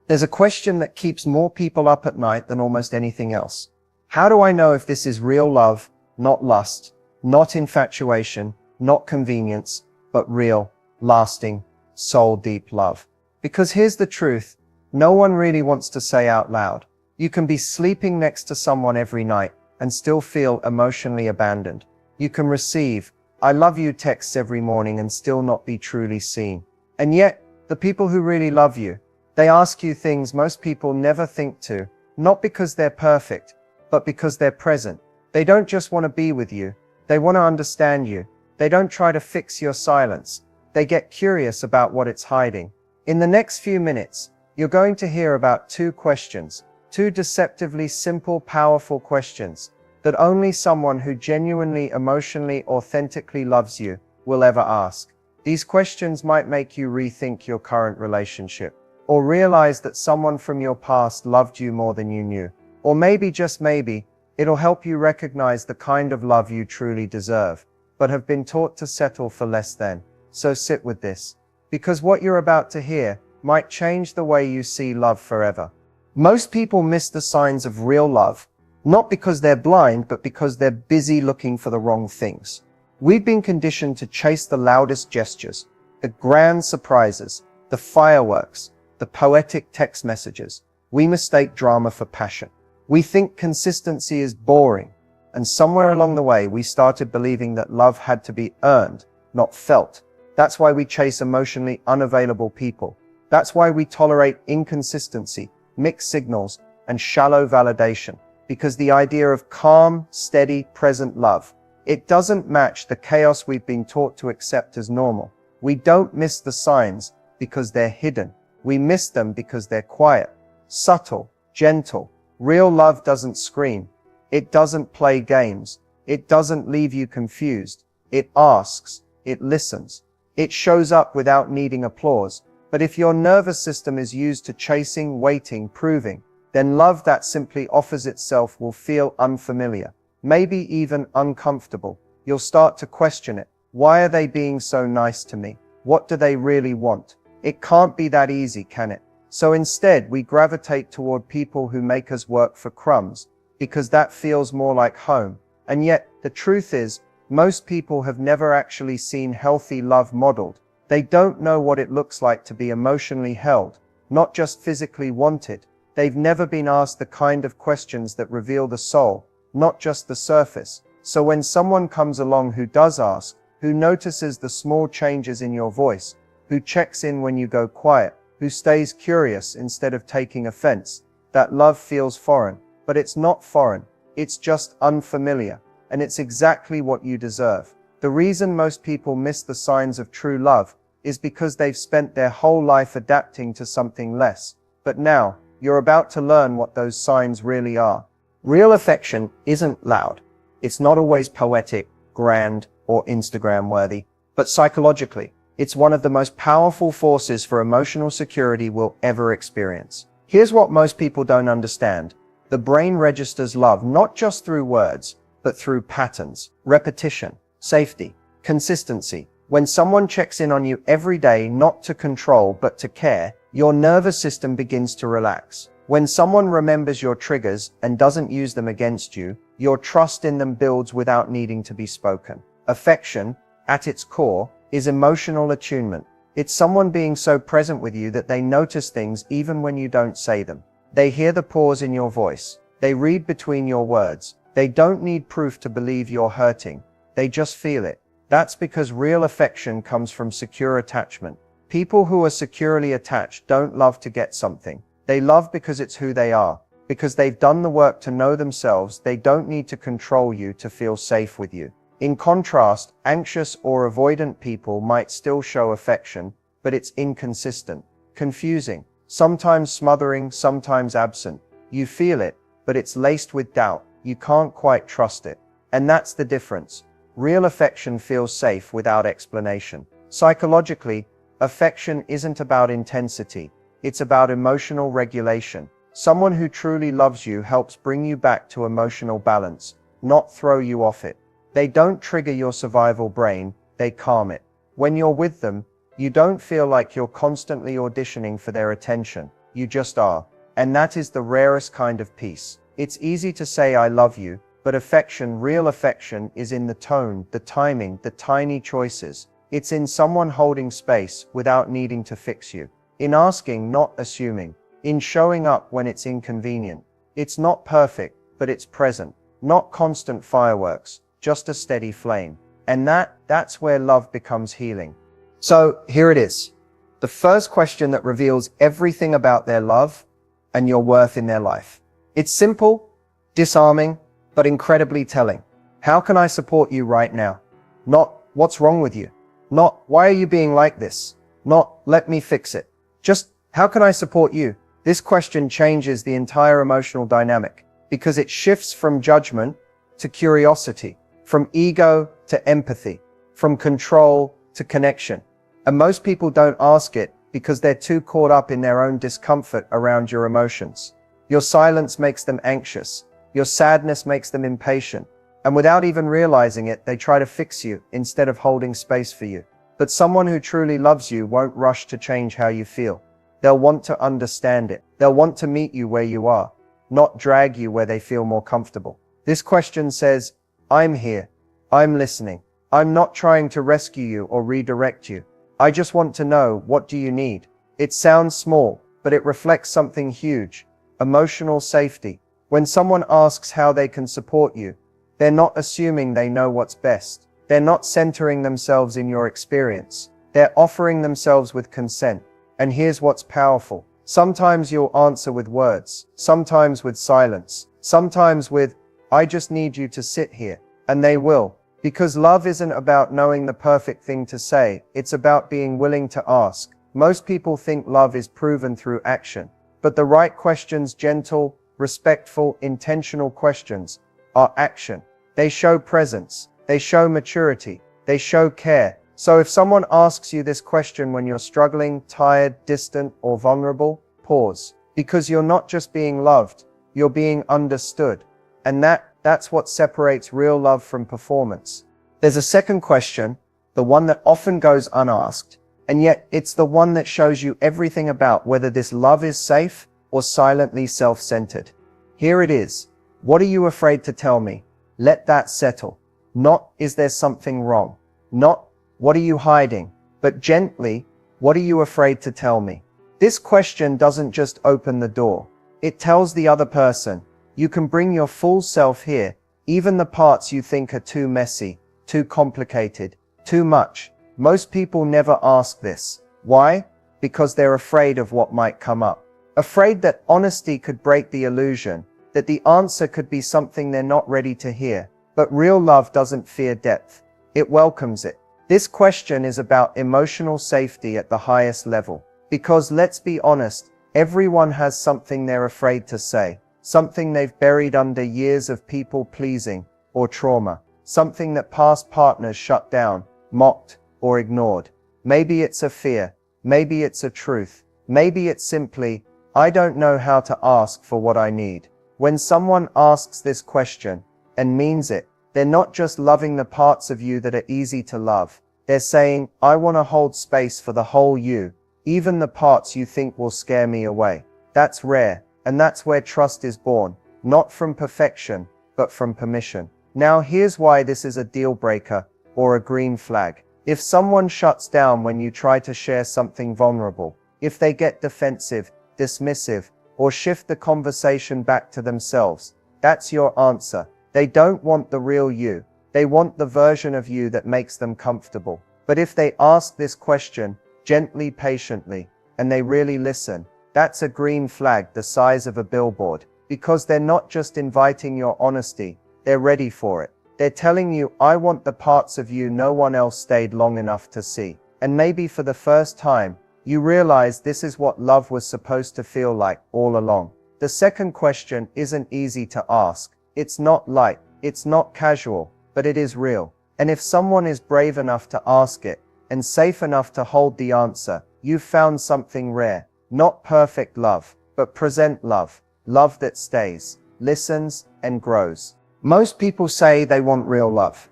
There's a question that keeps more people up at night than almost anything else. How do I know if this is real love, not lust, not infatuation, not convenience, but real, lasting, soul-deep love? Because here's the truth, no one really wants to say out loud. You can be sleeping next to someone every night and still feel emotionally abandoned. You can receive, "I love you" texts every morning and still not be truly seen. And yet, the people who really love you, they ask you things most people never think to, not because they're perfect, but because they're present. They don't just want to be with you, they want to understand you. They don't try to fix your silence. They get curious about what it's hiding. In the next few minutes, you're going to hear about two questions, two deceptively simple, powerful questions that only someone who genuinely, emotionally, authentically loves you will ever ask. These questions might make you rethink your current relationship, or realize that someone from your past loved you more than you knew. Or maybe, just maybe, it'll help you recognize the kind of love you truly deserve, but have been taught to settle for less than. So sit with this, because what you're about to hear might change the way you see love forever. Most people miss the signs of real love, not because they're blind, but because they're busy looking for the wrong things. We've been conditioned to chase the loudest gestures, the grand surprises, the fireworks, the poetic text messages. We mistake drama for passion. We think consistency is boring, and somewhere along the way we started believing that love had to be earned, not felt. That's why we chase emotionally unavailable people. That's why we tolerate inconsistency, mixed signals, and shallow validation. Because the idea of calm, steady, present love, it doesn't match the chaos we've been taught to accept as normal. We don't miss the signs because they're hidden. We miss them because they're quiet, subtle, gentle. Real love doesn't scream. It doesn't play games. It doesn't leave you confused. It asks. It listens. It shows up without needing applause. But if your nervous system is used to chasing, waiting, proving, then love that simply offers itself will feel unfamiliar, maybe even uncomfortable. You'll start to question it. Why are they being so nice to me? What do they really want? It can't be that easy, can it? So instead, we gravitate toward people who make us work for crumbs, because that feels more like home. And yet, the truth is, most people have never actually seen healthy love modeled. They don't know what it looks like to be emotionally held, not just physically wanted. They've never been asked the kind of questions that reveal the soul, not just the surface. So when someone comes along who does ask, who notices the small changes in your voice, who checks in when you go quiet, who stays curious instead of taking offense, that love feels foreign. But it's not foreign, it's just unfamiliar, and it's exactly what you deserve. The reason most people miss the signs of true love is because they've spent their whole life adapting to something less. But now, you're about to learn what those signs really are. Real affection isn't loud. It's not always poetic, grand, or Instagram-worthy. But psychologically, it's one of the most powerful forces for emotional security we'll ever experience. Here's what most people don't understand. The brain registers love not just through words, but through patterns, repetition, safety, consistency. When someone checks in on you every day, not to control, but to care, your nervous system begins to relax. When someone remembers your triggers and doesn't use them against you, your trust in them builds without needing to be spoken. Affection, at its core, is emotional attunement. It's someone being so present with you that they notice things even when you don't say them. They hear the pause in your voice. They read between your words. They don't need proof to believe you're hurting. They just feel it. That's because real affection comes from secure attachment. People who are securely attached don't love to get something. They love because it's who they are. Because they've done the work to know themselves, they don't need to control you to feel safe with you. In contrast, anxious or avoidant people might still show affection, but it's inconsistent, confusing, sometimes smothering, sometimes absent. You feel it, but it's laced with doubt. You can't quite trust it. And that's the difference. Real affection feels safe without explanation. Psychologically, affection isn't about intensity. It's about emotional regulation. Someone who truly loves you helps bring you back to emotional balance, not throw you off it. They don't trigger your survival brain, they calm it. When you're with them, you don't feel like you're constantly auditioning for their attention. you just are. And that is the rarest kind of peace. It's easy to say I love you, but affection, real affection, is in the tone, the timing, the tiny choices. It's in someone holding space without needing to fix you. In asking, not assuming. In showing up when it's inconvenient. It's not perfect, but it's present. Not constant fireworks, just a steady flame. And that's where love becomes healing. So here it is. The first question that reveals everything about their love and your worth in their life. It's simple, disarming, but incredibly telling. How can I support you right now? Not, what's wrong with you? Not, why are you being like this? Not, let me fix it. Just, how can I support you? This question changes the entire emotional dynamic because it shifts from judgment to curiosity, from ego to empathy, from control to connection. And most people don't ask it because they're too caught up in their own discomfort around your emotions. Your silence makes them anxious. Your sadness makes them impatient. And without even realizing it, they try to fix you instead of holding space for you. But someone who truly loves you won't rush to change how you feel. They'll want to understand it. They'll want to meet you where you are, not drag you where they feel more comfortable. This question says, I'm here. I'm listening. I'm not trying to rescue you or redirect you. I just want to know, what do you need? It sounds small, but it reflects something huge. Emotional safety. When someone asks how they can support you, they're not assuming they know what's best. They're not centering themselves in your experience. They're offering themselves with consent. And here's what's powerful. Sometimes you'll answer with words, sometimes with silence, sometimes with, I just need you to sit here. And they will. Because love isn't about knowing the perfect thing to say, it's about being willing to ask. Most people think love is proven through action. But the right questions, gentle, respectful, intentional questions, are action. They show presence. They show maturity. They show care. So if someone asks you this question when you're struggling, tired, distant, or vulnerable, pause. Because you're not just being loved, you're being understood. And that's what separates real love from performance. There's a second question, the one that often goes unasked, and yet it's the one that shows you everything about whether this love is safe or silently self-centered. Here it is. What are you afraid to tell me? Let that settle. Not, is there something wrong? Not, what are you hiding? But gently, what are you afraid to tell me? This question doesn't just open the door. It tells the other person, you can bring your full self here, even the parts you think are too messy, too complicated, too much. Most people never ask this. Why? Because they're afraid of what might come up. Afraid that honesty could break the illusion, that the answer could be something they're not ready to hear. But real love doesn't fear depth. It welcomes it. This question is about emotional safety at the highest level. Because let's be honest, everyone has something they're afraid to say. Something they've buried under years of people pleasing or trauma. Something that past partners shut down, mocked, or ignored. Maybe it's a fear. Maybe it's a truth. Maybe it's simply, I don't know how to ask for what I need. When someone asks this question and means it, they're not just loving the parts of you that are easy to love. They're saying, I want to hold space for the whole you, even the parts you think will scare me away. That's rare. And that's where trust is born, not from perfection, but from permission. Now here's why this is a deal breaker or a green flag. If someone shuts down when you try to share something vulnerable, if they get defensive, dismissive, or shift the conversation back to themselves, that's your answer. They don't want the real you. They want the version of you that makes them comfortable. But if they ask this question, gently, patiently, and they really listen, that's a green flag the size of a billboard, because they're not just inviting your honesty, they're ready for it. They're telling you, I want the parts of you no one else stayed long enough to see. And maybe for the first time, you realize this is what love was supposed to feel like all along. The second question isn't easy to ask. It's not light, it's not casual, but it is real. And if someone is brave enough to ask it, and safe enough to hold the answer, you've found something rare. Not perfect love, but present love. Love that stays, listens, and grows. Most people say they want real love.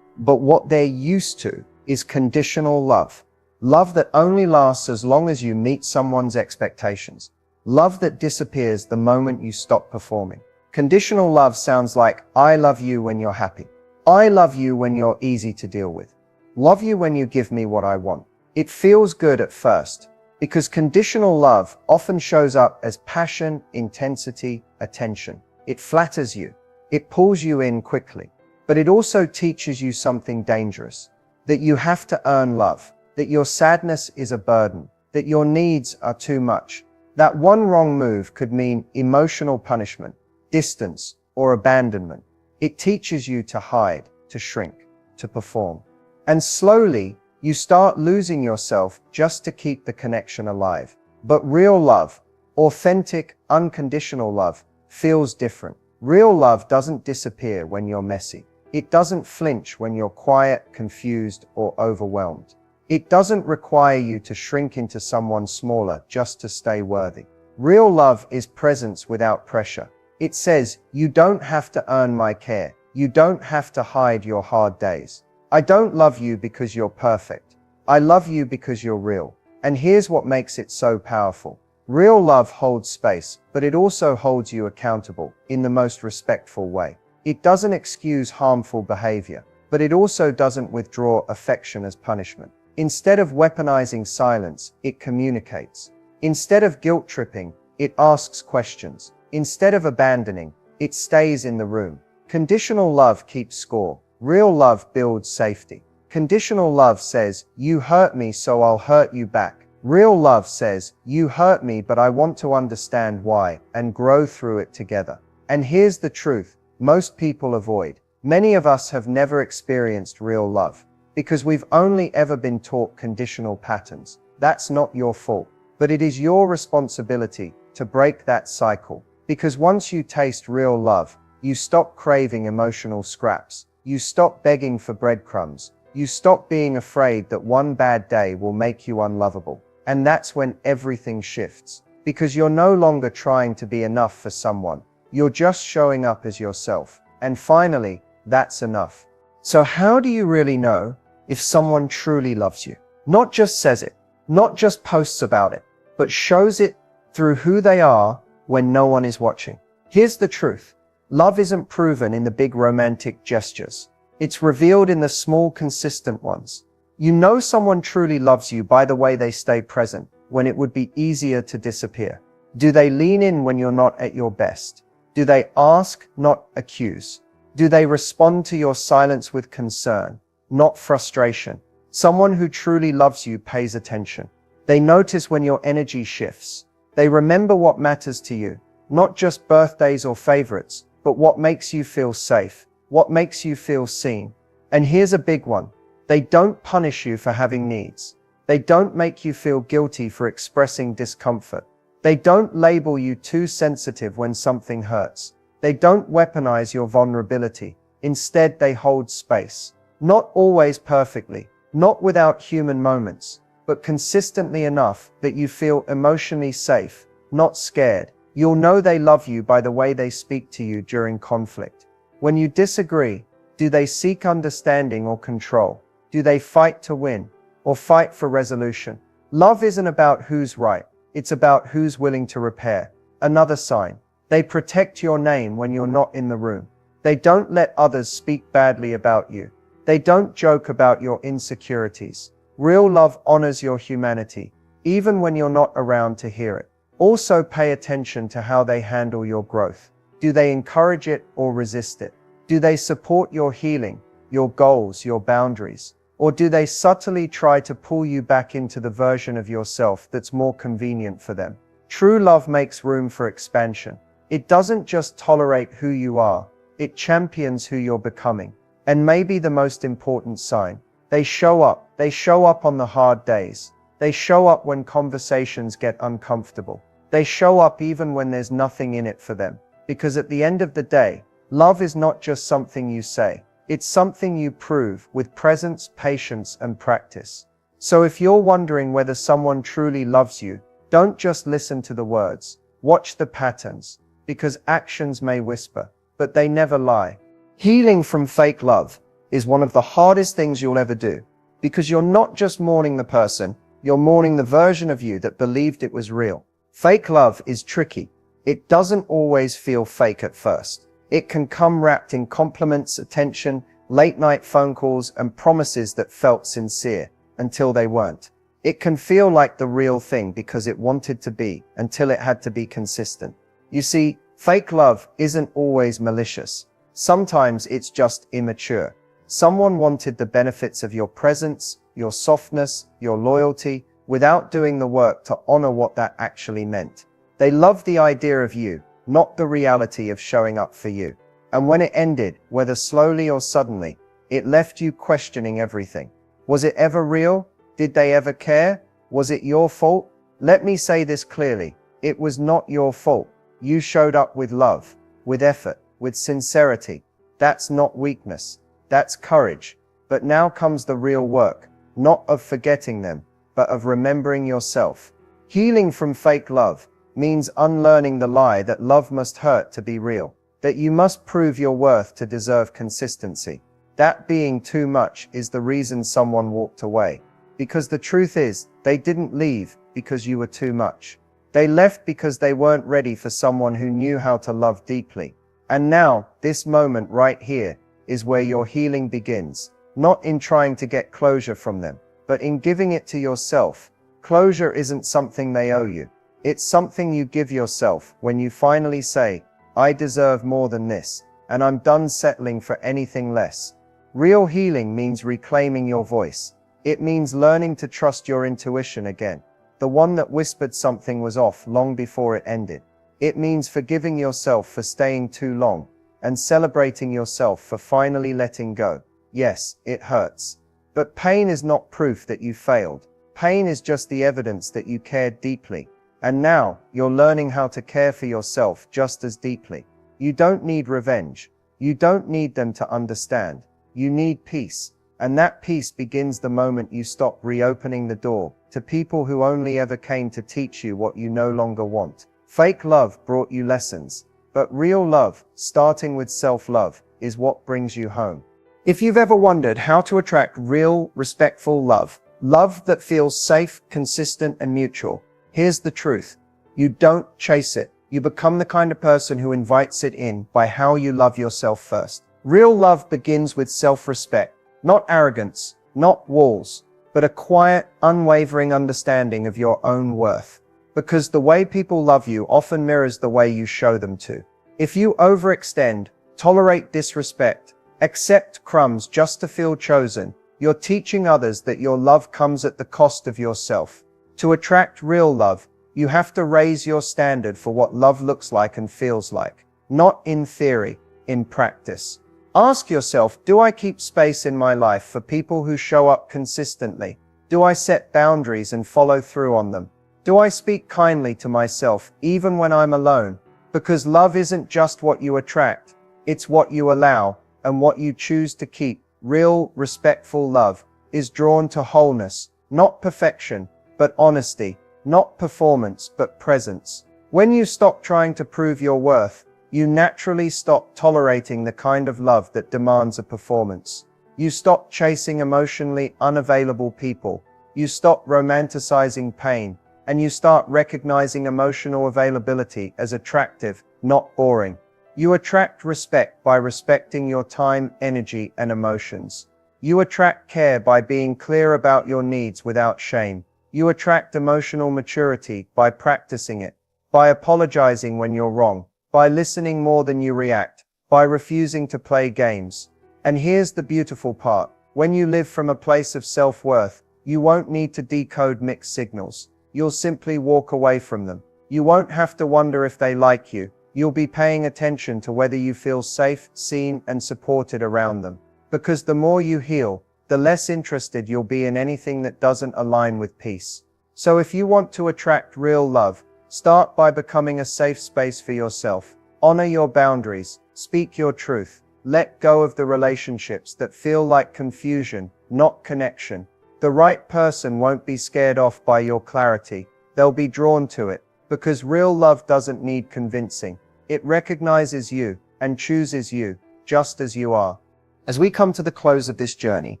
But what they're used to is conditional love. Love that only lasts as long as you meet someone's expectations. Love that disappears the moment you stop performing. Conditional love sounds like, I love you when you're happy. I love you when you're easy to deal with. Love you when you give me what I want. It feels good at first, because conditional love often shows up as passion, intensity, attention. It flatters you. It pulls you in quickly. But it also teaches you something dangerous. That you have to earn love. That your sadness is a burden. That your needs are too much. That one wrong move could mean emotional punishment, distance, or abandonment. It teaches you to hide, to shrink, to perform. And slowly, you start losing yourself just to keep the connection alive. But real love, authentic, unconditional love, feels different. Real love doesn't disappear when you're messy. It doesn't flinch when you're quiet, confused, or overwhelmed. It doesn't require you to shrink into someone smaller just to stay worthy. Real love is presence without pressure. It says, you don't have to earn my care. You don't have to hide your hard days. I don't love you because you're perfect. I love you because you're real. And here's what makes it so powerful. Real love holds space, but it also holds you accountable in the most respectful way. It doesn't excuse harmful behavior, but it also doesn't withdraw affection as punishment. Instead of weaponizing silence, it communicates. Instead of guilt-tripping, it asks questions. Instead of abandoning, it stays in the room. Conditional love keeps score. Real love builds safety. Conditional love says, you hurt me so I'll hurt you back. Real love says, you hurt me but I want to understand why, and grow through it together. And here's the truth, most people avoid. Many of us have never experienced real love, because we've only ever been taught conditional patterns. That's not your fault, but it is your responsibility to break that cycle. Because once you taste real love, you stop craving emotional scraps. You stop begging for breadcrumbs. You stop being afraid that one bad day will make you unlovable. And that's when everything shifts. Because you're no longer trying to be enough for someone. You're just showing up as yourself. And finally, that's enough. So how do you really know if someone truly loves you? Not just says it, not just posts about it, but shows it through who they are when no one is watching. Here's the truth. Love isn't proven in the big romantic gestures. It's revealed in the small, consistent ones. You know someone truly loves you by the way they stay present when it would be easier to disappear. Do they lean in when you're not at your best? Do they ask, not accuse? Do they respond to your silence with concern, not frustration? Someone who truly loves you pays attention. They notice when your energy shifts. They remember what matters to you, not just birthdays or favorites, but what makes you feel safe, what makes you feel seen. And here's a big one. They don't punish you for having needs. They don't make you feel guilty for expressing discomfort. They don't label you too sensitive when something hurts. They don't weaponize your vulnerability. Instead, they hold space. Not always perfectly, not without human moments, but consistently enough that you feel emotionally safe, not scared. You'll know they love you by the way they speak to you during conflict. When you disagree, do they seek understanding or control? Do they fight to win or fight for resolution? Love isn't about who's right. It's about who's willing to repair. Another sign. They protect your name when you're not in the room. They don't let others speak badly about you. They don't joke about your insecurities. Real love honors your humanity, even when you're not around to hear it. Also pay attention to how they handle your growth. Do they encourage it or resist it? Do they support your healing, your goals, your boundaries? Or do they subtly try to pull you back into the version of yourself that's more convenient for them? True love makes room for expansion. It doesn't just tolerate who you are, it champions who you're becoming. And maybe the most important sign, they show up. They show up on the hard days. They show up when conversations get uncomfortable. They show up even when there's nothing in it for them. Because at the end of the day, love is not just something you say. It's something you prove with presence, patience, and practice. So if you're wondering whether someone truly loves you, don't just listen to the words. Watch the patterns. Because actions may whisper, but they never lie. Healing from fake love is one of the hardest things you'll ever do. Because you're not just mourning the person, you're mourning the version of you that believed it was real. Fake love is tricky. It doesn't always feel fake at first. It can come wrapped in compliments, attention, late-night phone calls, and promises that felt sincere until they weren't. It can feel like the real thing because it wanted to be until it had to be consistent. You see, fake love isn't always malicious. Sometimes it's just immature. Someone wanted the benefits of your presence, your softness, your loyalty, without doing the work to honor what that actually meant. They loved the idea of you, not the reality of showing up for you. And when it ended, whether slowly or suddenly, it left you questioning everything. Was it ever real? Did they ever care? Was it your fault? Let me say this clearly. It was not your fault. You showed up with love, with effort, with sincerity. That's not weakness. That's courage. But now comes the real work, not of forgetting them, but of remembering yourself. Healing from fake love means unlearning the lie that love must hurt to be real, that you must prove your worth to deserve consistency. That being too much is the reason someone walked away. Because the truth is, they didn't leave because you were too much. They left because they weren't ready for someone who knew how to love deeply. And now, this moment right here, is where your healing begins. Not in trying to get closure from them, but in giving it to yourself. Closure isn't something they owe you. It's something you give yourself when you finally say, I deserve more than this, and I'm done settling for anything less. Real healing means reclaiming your voice. It means learning to trust your intuition again, the one that whispered something was off long before it ended. It means forgiving yourself for staying too long, and celebrating yourself for finally letting go. Yes, it hurts. But pain is not proof that you failed. Pain is just the evidence that you cared deeply. And now, you're learning how to care for yourself just as deeply. You don't need revenge. You don't need them to understand. You need peace. And that peace begins the moment you stop reopening the door to people who only ever came to teach you what you no longer want. Fake love brought you lessons, but real love, starting with self-love, is what brings you home. If you've ever wondered how to attract real, respectful love, love that feels safe, consistent, and mutual, here's the truth. You don't chase it. You become the kind of person who invites it in by how you love yourself first. Real love begins with self-respect, not arrogance, not walls, but a quiet, unwavering understanding of your own worth. Because the way people love you often mirrors the way you show them to. If you overextend, tolerate disrespect, accept crumbs just to feel chosen, you're teaching others that your love comes at the cost of yourself. To attract real love, you have to raise your standard for what love looks like and feels like. Not in theory, in practice. Ask yourself, do I keep space in my life for people who show up consistently? Do I set boundaries and follow through on them? Do I speak kindly to myself even when I'm alone? Because love isn't just what you attract, it's what you allow and what you choose to keep. Real, respectful love is drawn to wholeness, not perfection, but honesty, not performance, but presence. When you stop trying to prove your worth, you naturally stop tolerating the kind of love that demands a performance. You stop chasing emotionally unavailable people. You stop romanticizing pain, and you start recognizing emotional availability as attractive, not boring. You attract respect by respecting your time, energy, and emotions. You attract care by being clear about your needs without shame. You attract emotional maturity by practicing it, by apologizing when you're wrong, by listening more than you react, by refusing to play games. And here's the beautiful part. When you live from a place of self-worth, you won't need to decode mixed signals. You'll simply walk away from them. You won't have to wonder if they like you. You'll be paying attention to whether you feel safe, seen, and supported around them. Because the more you heal, the less interested you'll be in anything that doesn't align with peace. So if you want to attract real love, start by becoming a safe space for yourself. Honor your boundaries, speak your truth, let go of the relationships that feel like confusion, not connection. The right person won't be scared off by your clarity. They'll be drawn to it, because real love doesn't need convincing. It recognizes you and chooses you just as you are. As we come to the close of this journey,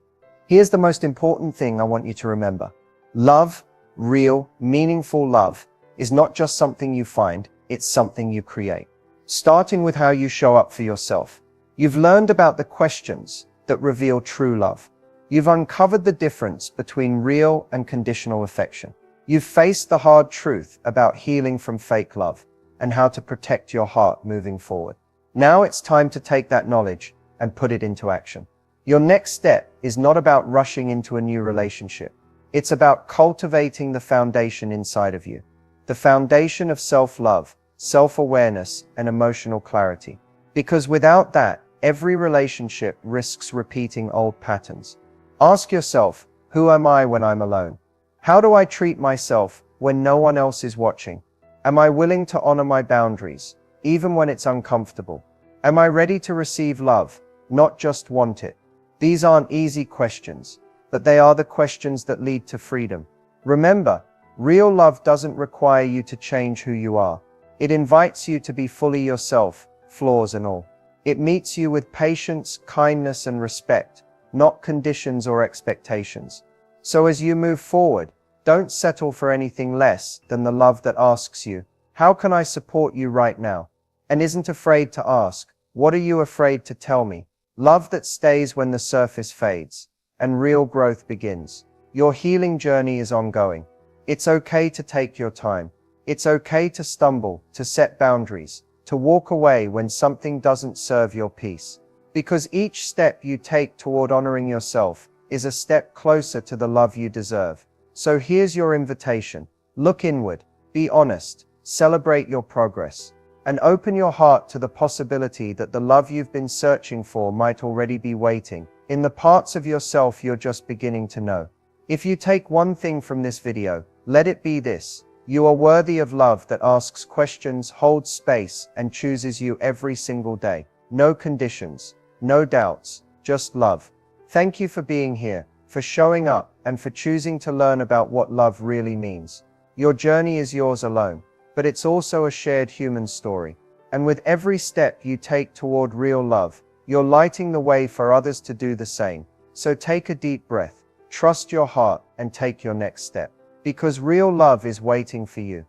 here's the most important thing I want you to remember. Love, real, meaningful love, is not just something you find, it's something you create. Starting with how you show up for yourself. You've learned about the questions that reveal true love. You've uncovered the difference between real and conditional affection. You've faced the hard truth about healing from fake love and how to protect your heart moving forward. Now it's time to take that knowledge and put it into action. Your next step is not about rushing into a new relationship. It's about cultivating the foundation inside of you. The foundation of self-love, self-awareness, and emotional clarity. Because without that, every relationship risks repeating old patterns. Ask yourself, who am I when I'm alone? How do I treat myself when no one else is watching? Am I willing to honor my boundaries, even when it's uncomfortable? Am I ready to receive love, not just want it? These aren't easy questions, but they are the questions that lead to freedom. Remember, real love doesn't require you to change who you are. It invites you to be fully yourself, flaws and all. It meets you with patience, kindness, and respect, not conditions or expectations. So as you move forward, don't settle for anything less than the love that asks you, how can I support you right now? And isn't afraid to ask, what are you afraid to tell me? Love that stays when the surface fades, and real growth begins. Your healing journey is ongoing. It's okay to take your time. It's okay to stumble, to set boundaries, to walk away when something doesn't serve your peace. Because each step you take toward honoring yourself is a step closer to the love you deserve. So here's your invitation. Look inward, be honest, celebrate your progress, and open your heart to the possibility that the love you've been searching for might already be waiting in the parts of yourself you're just beginning to know. If you take one thing from this video, let it be this. You are worthy of love that asks questions, holds space, and chooses you every single day. No conditions, no doubts, just love. Thank you for being here, for showing up, and for choosing to learn about what love really means. Your journey is yours alone, but it's also a shared human story. And with every step you take toward real love, you're lighting the way for others to do the same. So take a deep breath, trust your heart, and take your next step. Because real love is waiting for you.